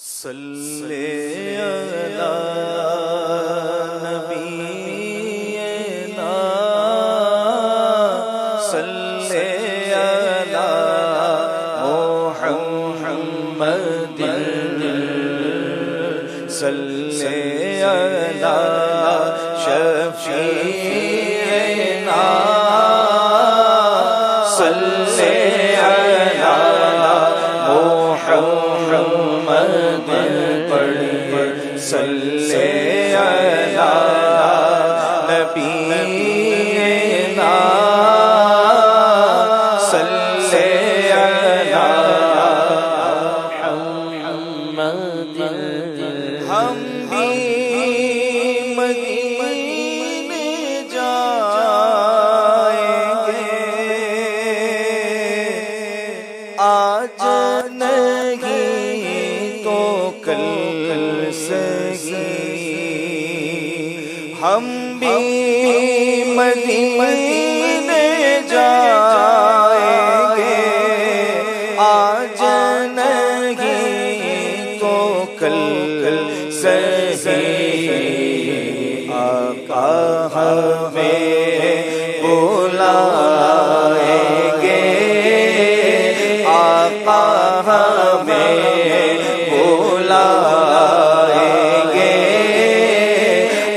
صلی علی نبینا صلی علی محمد صلی علی شفیعنا صلی علی محمد صلی علی نبینا صلی علی محمد ہم بھی مدینے جائیں گے آج نہیں تو کل ہم بھی مدینے جائیں گے آج نہیں تو کل سہی آقا ہمیں بلائیں گے آقا ہمیں بلائیں گے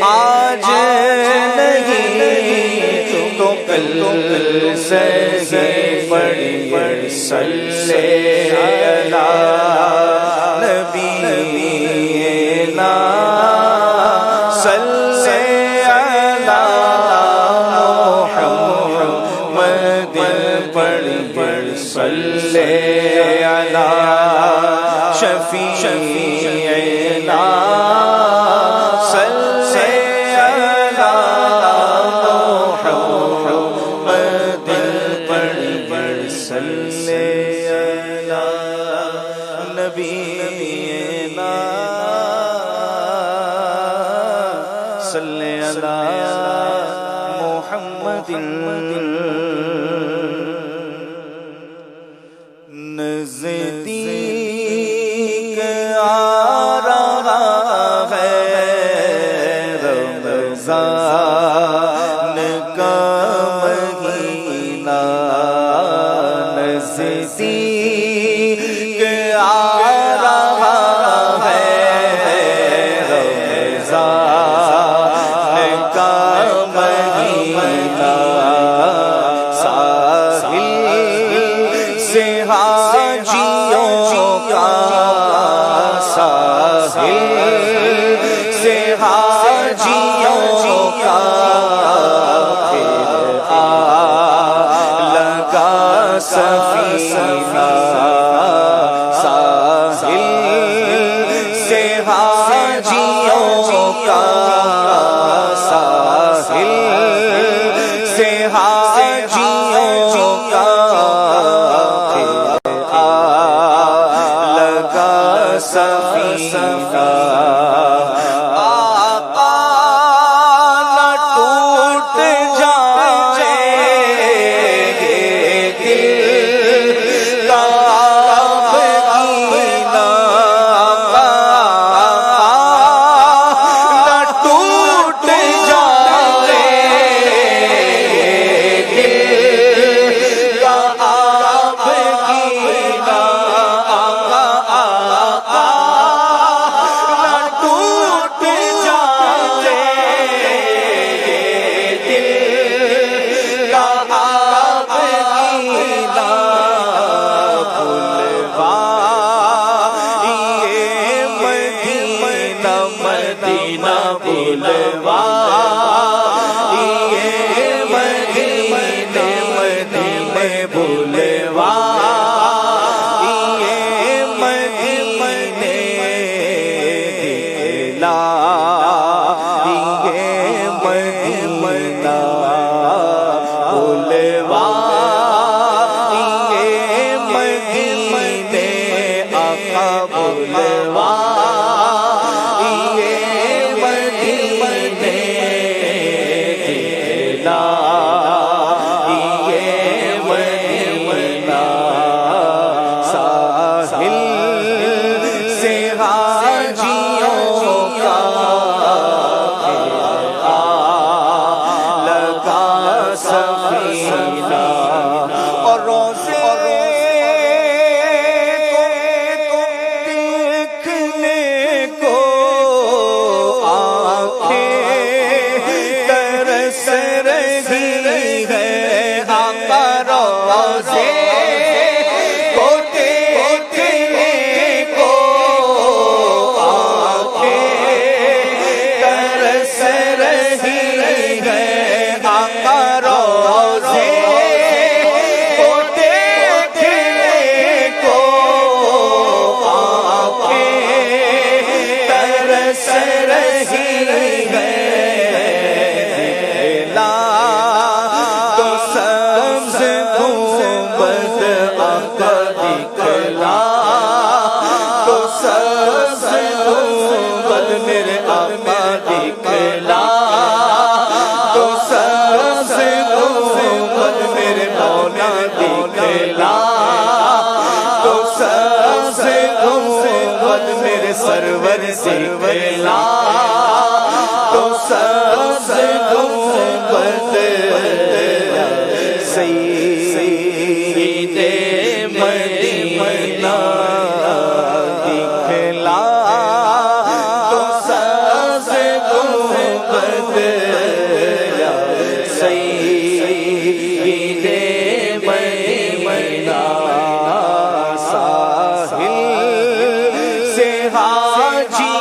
آج نہیں تو کل سے پڑھی صلی علی نبینا صلی علی محمد پڑھ صلی علی شفیعنا نبینا صلی علی محمد نزدیک آ رہا ہے رمضان کا مہینہ نزدیک آ رہا ہے رمضان کا مہینہ ساحل سے حاجیوں کا ساحل سے حاجیوں کا پھر آ لگا سفینہ ساحل سے حاجیوں کا ساحل سے حاجیوں کا پھر آ لگا سفینہ مدینہ بلوا یہ مدینے مدینے بلوا یہ مدینے دلا یہ مدینہ بلوا یہ مدینے آقا بلوا سے سرور دکھلا تو سبز گنبد سید مدینہ دکھلا تو سبز گنبد سید مدینہ ساحل سے حاجی